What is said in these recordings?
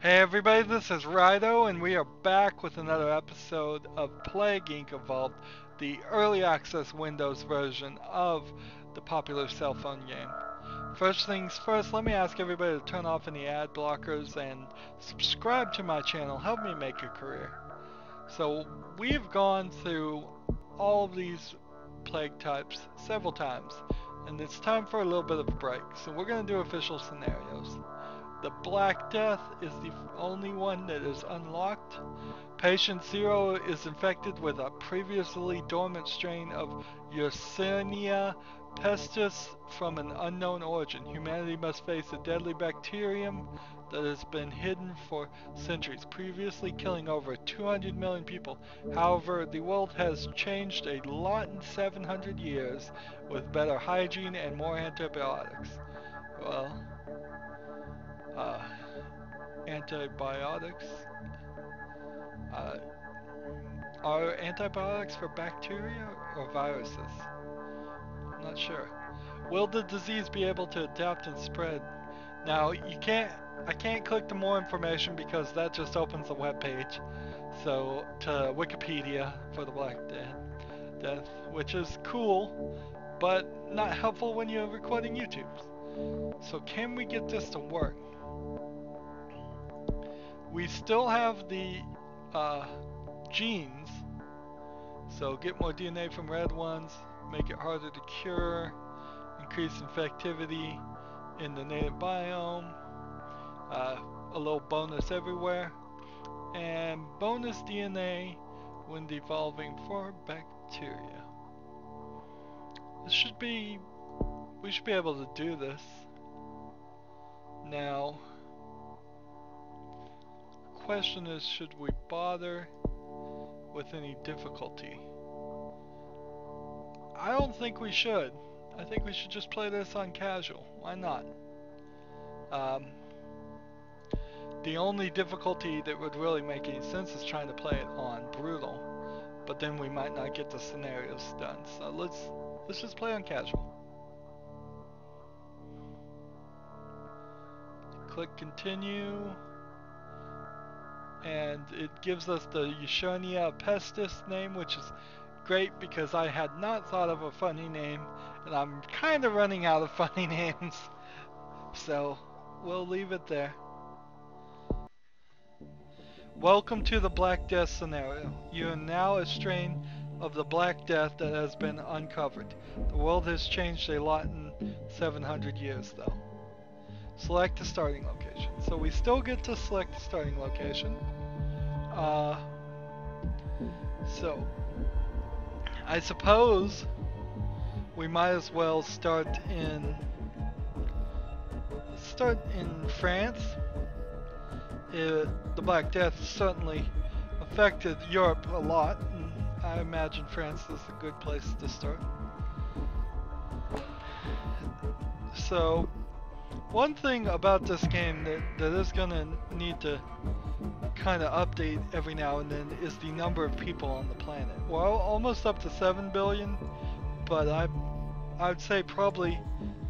Hey everybody, this is Rydo, and we are back with another episode of Plague Inc. Evolved, the early access Windows version of the popular cell phone game. First things first, let me ask everybody to turn off any ad blockers and subscribe to my channel. Help me make a career. So we've gone through all of these plague types several times, and it's time for a little bit of a break. So we're going to do official scenarios. The Black Death is the only one that is unlocked. Patient 0 is infected with a previously dormant strain of Yersinia Ppstis from an unknown origin. Humanity must face a deadly bacterium that has been hidden for centuries, previously killing over 200 million people. However, the world has changed a lot in 700 years with better hygiene and more antibiotics. Well, uh, antibiotics. Uh, are antibiotics for bacteria or viruses? I'm not sure. Will the disease be able to adapt and spread? Now, I can't click the more information because that just opens the web page. So, to Wikipedia for the Black Death, which is cool, but not helpful when you're recording YouTube. So, can we get this to work? We still have the genes, so get more DNA from red ones, make it harder to cure, increase infectivity in the native biome, a little bonus everywhere, and bonus DNA when devolving for bacteria. We should be able to do this. Now, the question is, should we bother with any difficulty? I don't think we should. I think we should just play this on casual. Why not? The only difficulty that would really make any sense is trying to play it on brutal, but then we might not get the scenarios done. So let's just play on casual. Click continue, and it gives us the Yersinia Ppstis name, which is great because I had not thought of a funny name, and I'm kind of running out of funny names, so we'll leave it there. Welcome to the Black Death scenario. You are now a strain of the Black Death that has been uncovered. The world has changed a lot in 700 years though. Select the starting location. So we still get to select the starting location. So I suppose we might as well start in France. The Black Death certainly affected Europe a lot, and I imagine France is a good place to start. So, one thing about this game that is gonna need to kind of update every now and then is the number of people on the planet. We're almost up to 7 billion, but I'd say probably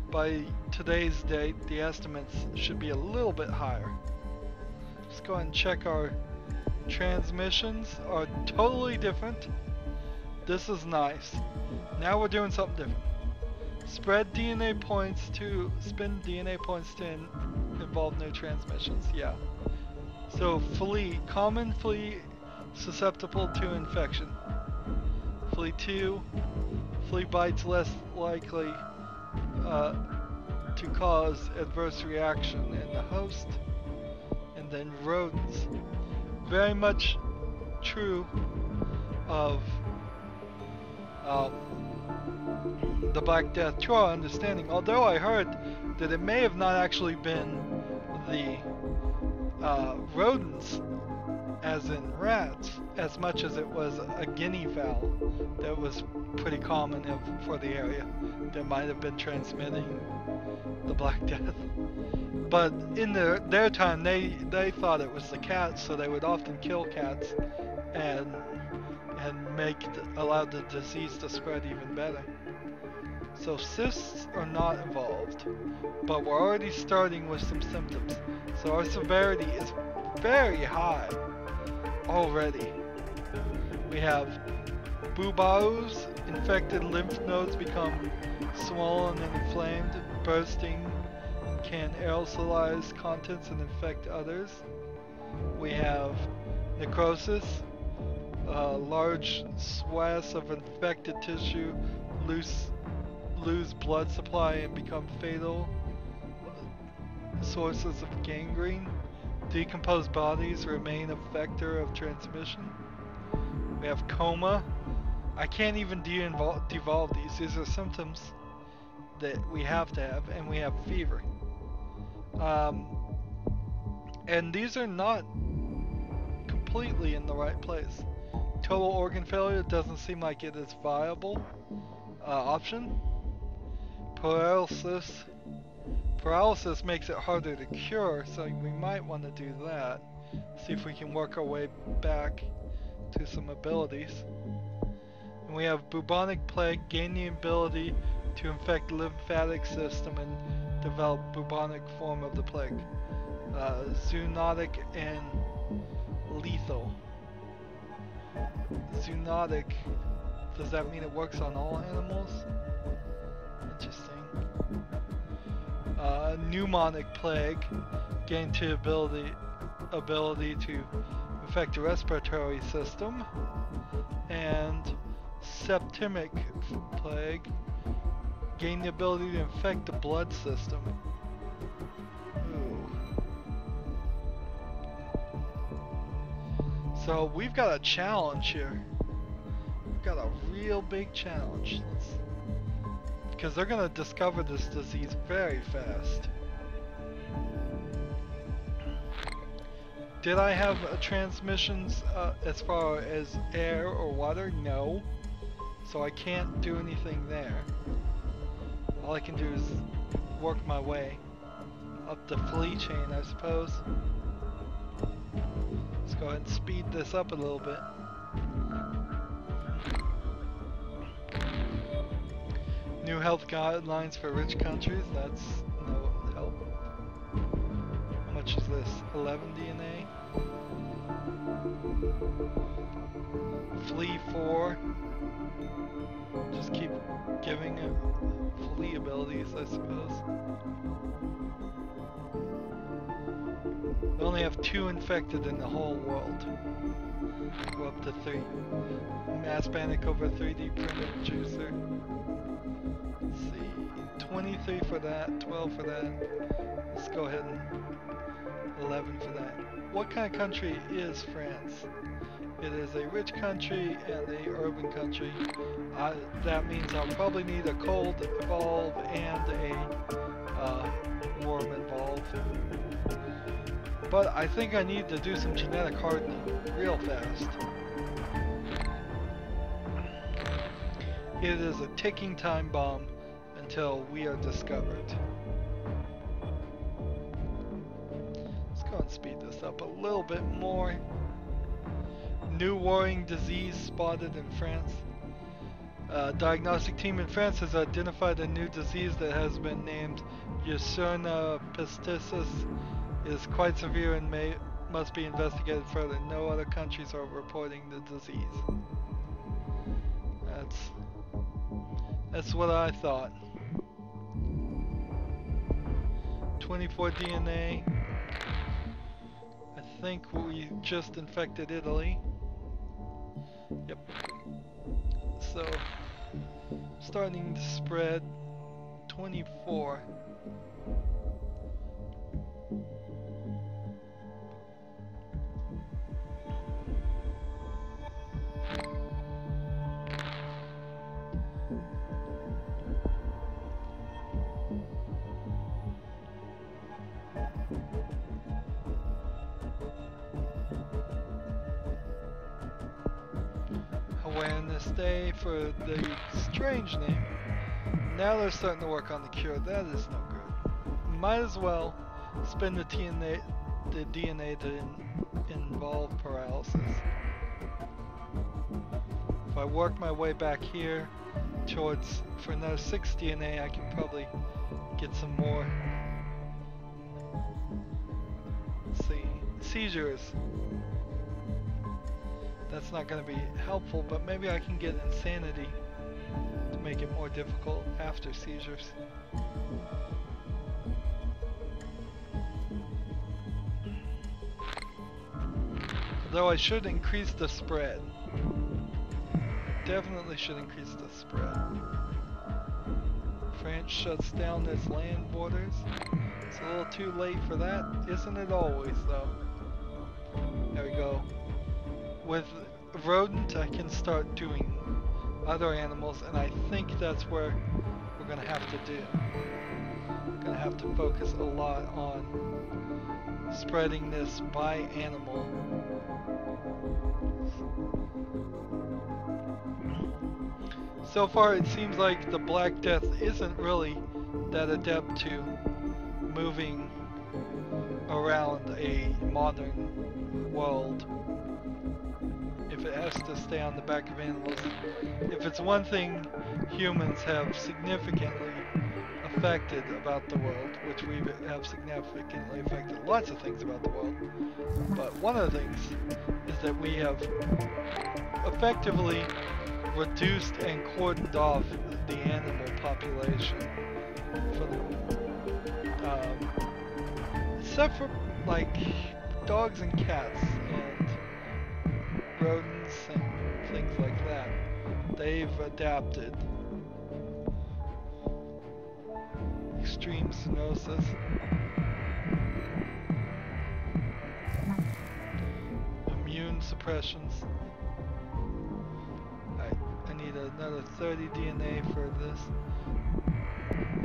by today's date the estimates should be a little bit higher. Let's go ahead and check our transmissions are totally different. This is nice. Now we're doing something different. Spin DNA points to involve new transmissions. Yeah. So flea, common flea susceptible to infection. Flea 2, flea bites less likely to cause adverse reaction in the host. And then rodents, very much true of the Black Death to our understanding, although I heard that it may have not actually been the rodents, as in rats, as much as it was a guinea fowl that was pretty common for the area that might have been transmitting the Black Death. But in their time, they thought it was the cats, so they would often kill cats and allow the disease to spread even better. So cysts are not involved, but we're already starting with some symptoms. So our severity is very high already. We have buboes, infected lymph nodes become swollen and inflamed, bursting can aerosolize contents and infect others. We have necrosis, large swaths of infected tissue lose blood supply and become fatal sources of gangrene. Decomposed bodies remain a vector of transmission. We have coma. I can't even devolve these. These are symptoms that we have to have, and we have fever. And these are not completely in the right place. Total organ failure doesn't seem like it is viable option. Paralysis. Paralysis makes it harder to cure, so we might want to do that. See if we can work our way back to some abilities. And we have bubonic plague, gain the ability to infect the lymphatic system and develop bubonic form of the plague. Zoonotic and lethal. Zoonotic, does that mean it works on all animals? Interesting. Pneumonic plague, gain the ability to infect the respiratory system. And septicemic plague, gain the ability to infect the blood system. Ooh. So we've got a challenge here. We've got a real big challenge. Because they're going to discover this disease very fast. Did I have transmissions as far as air or water? No. So I can't do anything there. All I can do is work my way up the flea chain, I suppose. Let's go ahead and speed this up a little bit. New health guidelines for rich countries, that's no help. How much is this? 11 DNA? Flea 4. Just keep giving flea abilities, I suppose. We only have 2 infected in the whole world. Go up to 3. Mass panic over 3D printed juicer. Let's see. 23 for that, 12 for that. Let's go ahead and 11 for that. What kind of country is France? It is a rich country and a urban country. That means I'll probably need a cold evolve and a warm evolve. But I think I need to do some genetic hardening real fast. It is a ticking time bomb until we are discovered. Let's go and speed this up a little bit more. New worrying disease spotted in France. Diagnostic team in France has identified a new disease that has been named Yersinia Ppstis. It is quite severe and must be investigated further. No other countries are reporting the disease. That's what I thought. 24 DNA. I think we just infected Italy. Yep. So, starting to spread. 24. Awareness Day for the strange name. Now they're starting to work on the cure. That is no good. Might as well spend the DNA to involve paralysis. If I work my way back here, towards, for another 6 DNA, I can probably get some more. Let's see, seizures. That's not going to be helpful, but maybe I can get insanity to make it more difficult after seizures. Though I should increase the spread. Definitely should increase the spread. France shuts down its land borders. It's a little too late for that, isn't it always though? There we go. With rodent I can start doing other animals, and I think that's where we're gonna have to do. We're gonna have to focus a lot on spreading this by animal. So far it seems like the Black Death isn't really that adept to moving around a modern world. If it has to stay on the back of animals. If it's one thing humans have significantly affected about the world, which we have significantly affected lots of things about the world, but one of the things is that we have effectively reduced and cordoned off the animal population for except for like dogs and cats and rodents and things like that. They've adapted. Extreme zoonosis. Immune suppressions. I need another 30 DNA for this.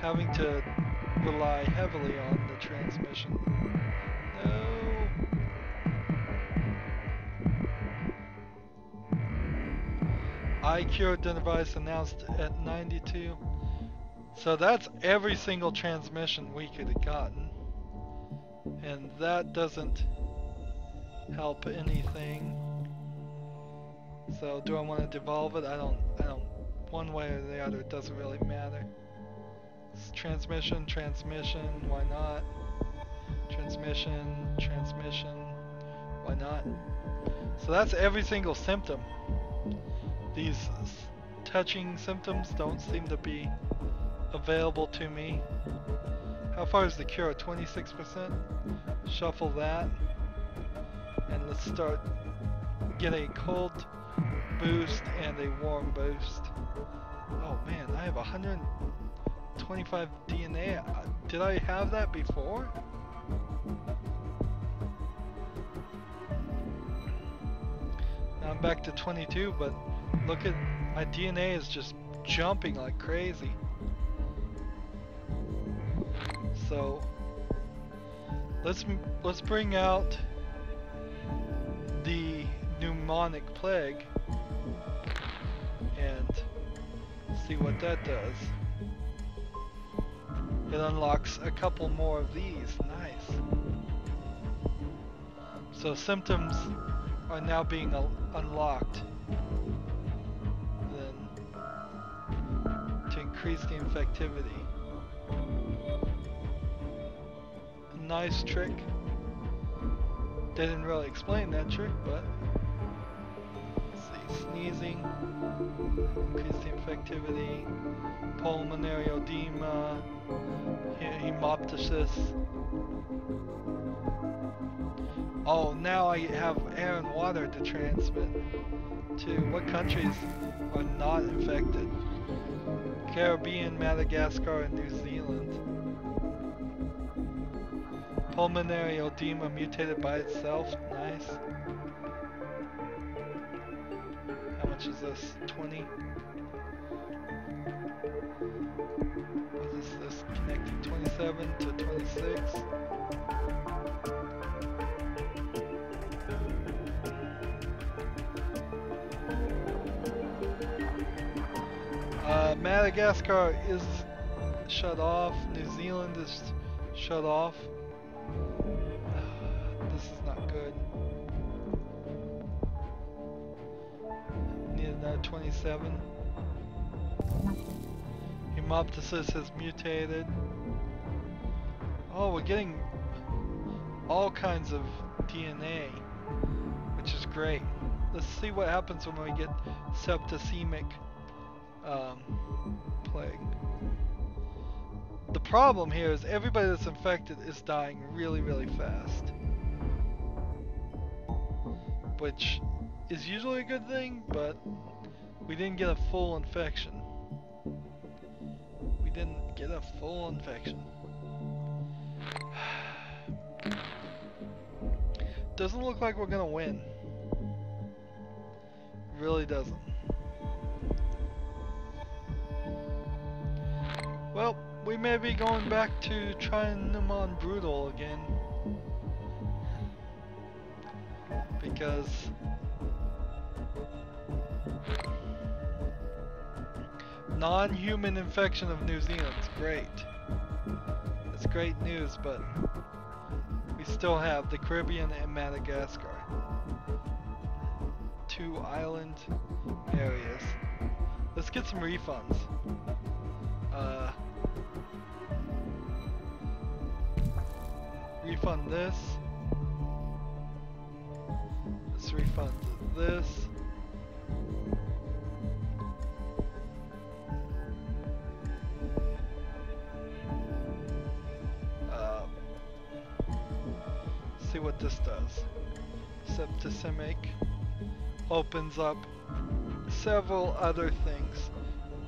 Having to rely heavily on the transmission. No. I cured the device announced at 92. So that's every single transmission we could have gotten. And that doesn't help anything. So do I want to devolve it? I don't, one way or the other, it doesn't really matter. It's transmission, why not? Transmission, why not? So that's every single symptom. These touching symptoms don't seem to be available to me. How far is the cure? 26%? Shuffle that. And let's start getting a cold boost and a warm boost. Oh man, I have 125 DNA. Did I have that before? Now I'm back to 22, but look at my DNA is just jumping like crazy. So let's bring out the pneumonic plague and see what that does. It unlocks a couple more of these. Nice. So symptoms are now being unlocked. Then to increase the infectivity. Nice trick. They didn't really explain that trick, but let's see, sneezing, increase the infectivity, pulmonary edema, Ppstis. Oh, now I have air and water to transmit to. What countries are not infected? Caribbean, Madagascar, and New Zealand. Pulmonary edema mutated by itself. Nice. How much is this? 20? What is this? Connecting 27 to 26. Madagascar is shut off. New Zealand is shut off. This is not good. Need another 27. Ppstis has mutated. Oh, we're getting all kinds of DNA, which is great. Let's see what happens when we get septicemic plague. The problem here is everybody that's infected is dying really, really fast, which is usually a good thing, but we didn't get a full infection. We didn't get a full infection. Doesn't look like we're gonna win. Really doesn't. Well, we may be going back to trying them on brutal again. Because non-human infection of New Zealand's great. It's great news, but we still have the Caribbean and Madagascar. 2 island areas. Let's get some refunds. Refund this. Let's refund this. See what this does. Septicemic opens up several other things.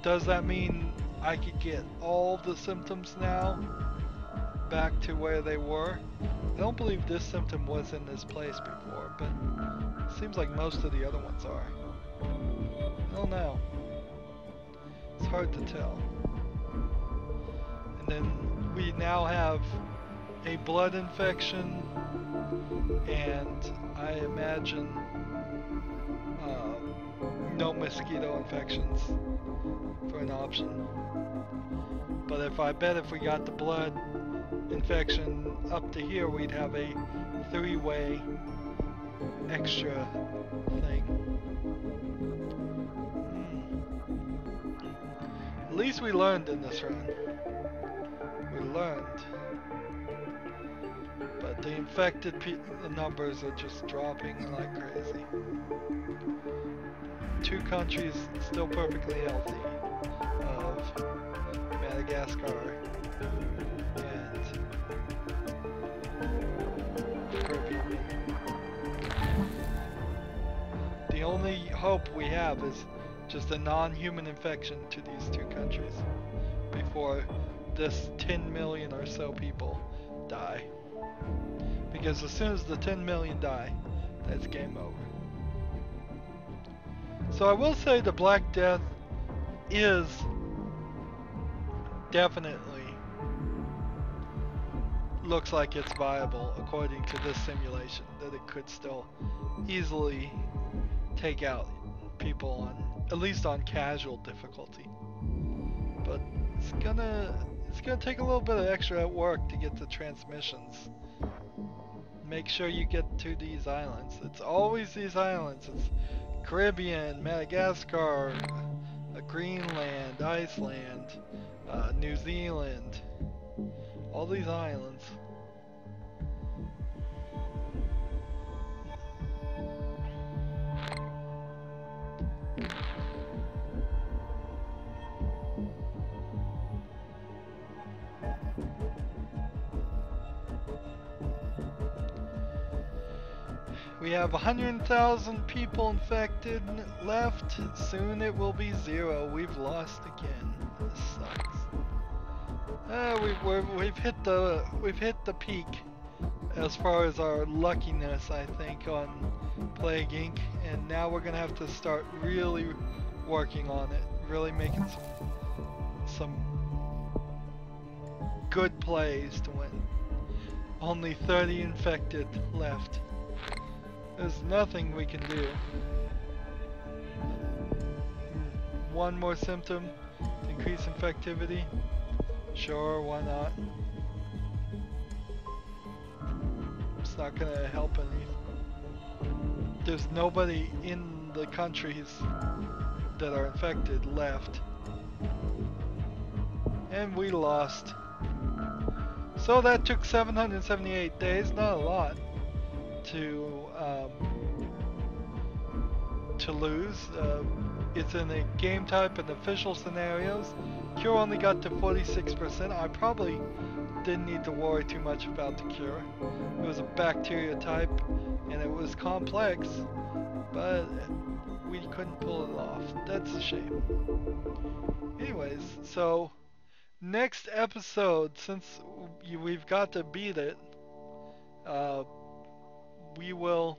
Does that mean I could get all the symptoms now back to where they were? I don't believe this symptom was in this place before, but it seems like most of the other ones are. I don't know. It's hard to tell. And then we now have a blood infection, and I imagine no mosquito infections for an option. But if we got the blood infection up to here, we'd have a 3-way extra thing. At least we learned in this run. We learned. But the infected numbers are just dropping like crazy. 2 countries still perfectly healthy of Madagascar and Caribbean. The only hope we have is just a non-human infection to these 2 countries before this 10 million or so people die. Because as soon as the 10 million die, that's game over. So I will say the Black Death is definitely looks like it's viable according to this simulation, that it could still easily take out people on, at least on casual difficulty. But it's gonna take a little bit of extra work to get the transmissions. Make sure you get to these islands. It's always these islands. It's Caribbean, Madagascar, Greenland, Iceland, New Zealand. All these islands. We have 100,000 people infected left. Soon it will be 0. We've lost again. This sucks. We've hit the peak as far as our luckiness, I think, on Plague Inc. And now we're gonna have to start really working on it, really making some good plays to win. Only 30 infected left. There's nothing we can do. One more symptom to increase infectivity. Sure, why not? It's not gonna help any. There's nobody in the countries that are infected left. And we lost. So that took 778 days, not a lot, to lose. It's in the game type and official scenarios. Cure only got to 46%. I probably didn't need to worry too much about the cure. It was a bacteria type and it was complex, but we couldn't pull it off. That's a shame. Anyways, so next episode, since we've got to beat it, we will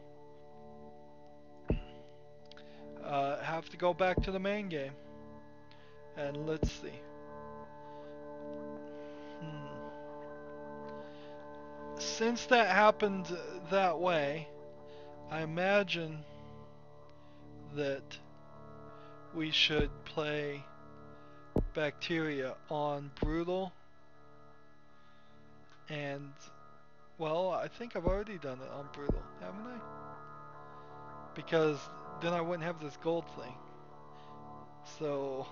have to go back to the main game. And let's see. Since that happened that way, I imagine that we should play Bacteria on Brutal. And, well, I think I've already done it on Brutal, haven't I? Because then I wouldn't have this gold thing. So,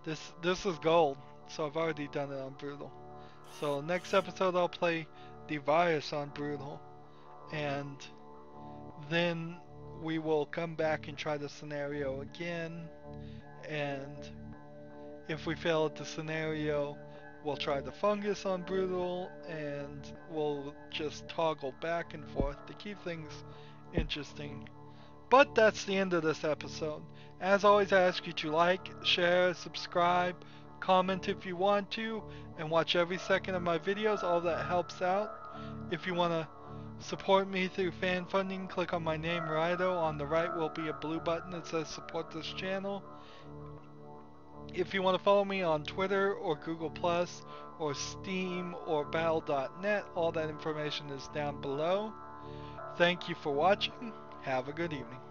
this is gold, so I've already done it on Brutal. So next episode I'll play the virus on Brutal, and then we will come back and try the scenario again, and if we fail at the scenario, we'll try the fungus on Brutal, and we'll just toggle back and forth to keep things interesting. But that's the end of this episode. As always, I ask you to like, share, subscribe, comment if you want to, and watch every second of my videos. All that helps out. If you want to support me through fan funding, click on my name, Rydo. On the right will be a blue button that says support this channel. If you want to follow me on Twitter or Google Plus or Steam or Battle.net, all that information is down below. Thank you for watching. Have a good evening.